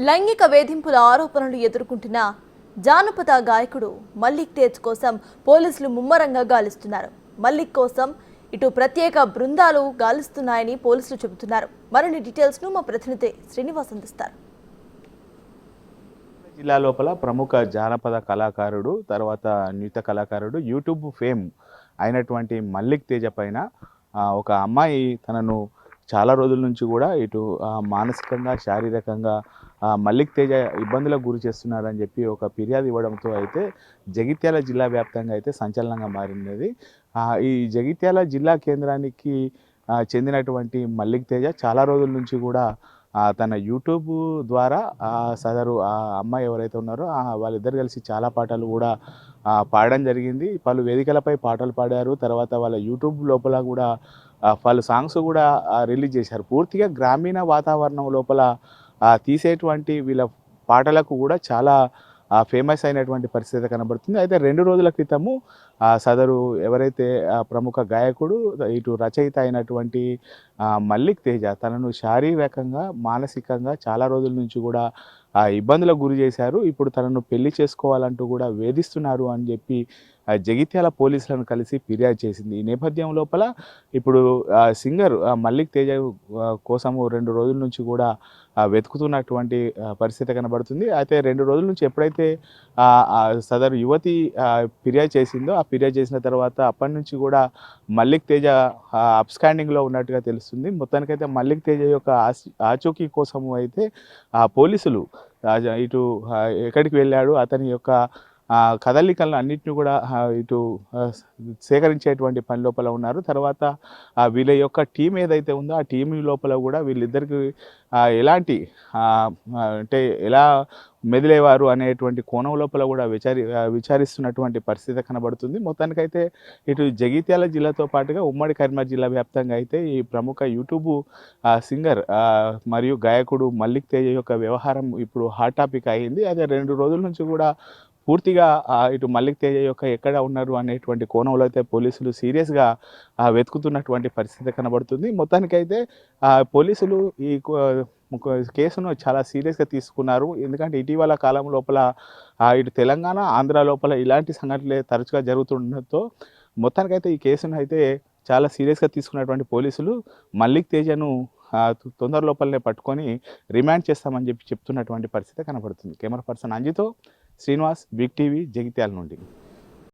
లైంగిక వేధింపుల ఆరోపణలు ఎదుర్కొంటున్న జానపద గాయకుడు మల్లిక్ తేజ్ కోసం పోలీసులు ముమ్మరంగా గాలిస్తున్నారు. మల్లిక్ కోసం ఇటు ప్రత్యేక బృందాలు గాలిస్తున్నాయని పోలీసులు చెబుతున్నారు. మరిన్ని డీటెయిల్స్ ను మా ప్రతినిధి శ్రీనివాస్ అందిస్తారు. జిల్లా లోపల ప్రముఖ జానపద కళాకారుడు, తర్వాత నృత్య కళాకారుడు, యూట్యూబ్ ఫేమ్ అయినటువంటి మల్లిక్ తేజ పైన ఒక అమ్మాయి తనను చాలా రోజుల నుంచి కూడా ఇటు మానసికంగా, శారీరకంగా మల్లిక్ తేజ ఇబ్బందులకు గురి చేస్తున్నారని చెప్పి ఒక ఫిర్యాదు ఇవ్వడంతో అయితే జగిత్యాల జిల్లా వ్యాప్తంగా అయితే సంచలనంగా మారినది. ఈ జగిత్యాల జిల్లా కేంద్రానికి చెందినటువంటి మల్లిక్ తేజ చాలా రోజుల నుంచి కూడా తన యూట్యూబ్ ద్వారా సదరు ఆ అమ్మాయి ఎవరైతే ఉన్నారో వాళ్ళిద్దరు కలిసి చాలా పాటలు కూడా పాడడం జరిగింది. పలు వేదికలపై పాటలు పాడారు. తర్వాత వాళ్ళ యూట్యూబ్ లోపల కూడా పలు సాంగ్స్ కూడా రిలీజ్ చేశారు. పూర్తిగా గ్రామీణ వాతావరణం లోపల తీసేటువంటి వీళ్ళ పాటలకు కూడా చాలా ఫేమస్ అయినటువంటి పరిస్థితి కనబడుతుంది. అయితే 2 రోజుల క్రితము సదరు ఎవరైతే ప్రముఖ గాయకుడు, ఇటు రచయిత అయినటువంటి మల్లిక్ తేజ తనను శారీరకంగా, మానసికంగా చాలా రోజుల నుంచి కూడా ఇబ్బందులకు గురి చేశారు. ఇప్పుడు తనను పెళ్లి చేసుకోవాలంటూ కూడా వేధిస్తున్నారు అని చెప్పి జగిత్యాల పోలీసులను కలిసి ఫిర్యాదు చేసింది. ఈ నేపథ్యం లోపల ఇప్పుడు సింగర్ మల్లిక్ తేజ కోసము 2 రోజుల నుంచి కూడా వెతుకుతున్నటువంటి పరిస్థితి కనబడుతుంది. అయితే 2 రోజుల నుంచి ఎప్పుడైతే సదరు యువతి ఫిర్యాదు చేసిందో, ఆ ఫిర్యాదు చేసిన తర్వాత అప్పటి నుంచి కూడా మల్లిక్ తేజ అప్స్కాండింగ్లో ఉన్నట్టుగా తెలుస్తుంది. మొత్తానికైతే మల్లిక్ తేజ యొక్క ఆచూకీ కోసము అయితే పోలీసులు ఇటు ఎక్కడికి వెళ్ళాడు, అతని యొక్క కదలికలను అన్నింటినీ కూడా ఇటు సేకరించేటువంటి పని లోపల ఉన్నారు. తర్వాత వీళ్ళ యొక్క టీం ఏదైతే ఉందో ఆ టీం లోపల కూడా వీళ్ళిద్దరికి ఎలాంటి అంటే ఎలా మెదిలేవారు అనేటువంటి కోణం లోపల కూడా విచారిస్తున్నటువంటి పరిస్థితి కనబడుతుంది. మొత్తానికైతే ఇటు జగిత్యాల జిల్లాతో పాటుగా ఉమ్మడి కరీంనగర్ జిల్లా వ్యాప్తంగా అయితే ఈ ప్రముఖ యూట్యూబ్ సింగర్ మరియు గాయకుడు మల్లిక్ తేజ యొక్క వ్యవహారం ఇప్పుడు హాట్ టాపిక్ అయింది. అదే 2 రోజుల నుంచి కూడా పూర్తిగా ఇటు మల్లిక్ తేజ యొక్క ఎక్కడ ఉన్నారు అనేటువంటి కోణంలో అయితే పోలీసులు సీరియస్గా వెతుకుతున్నటువంటి పరిస్థితి కనబడుతుంది. మొత్తానికైతే పోలీసులు ఈ కేసును చాలా సీరియస్గా తీసుకున్నారు. ఎందుకంటే ఇటీవల కాలం లోపల ఇటు తెలంగాణ, ఆంధ్ర లోపల ఇలాంటి సంఘటనలు తరచుగా జరుగుతుండటంతో మొత్తానికైతే ఈ కేసును అయితే చాలా సీరియస్గా తీసుకున్నటువంటి పోలీసులు మల్లిక్ తేజను తొందర లోపలనే పట్టుకొని రిమాండ్ చేస్తామని చెప్పి చెప్తున్నటువంటి పరిస్థితి కనబడుతుంది. కెమెరా పర్సన్ అంజితో శ్రీనివాస్, బిగ్ టీవీ, జగిత్యాల నుండి.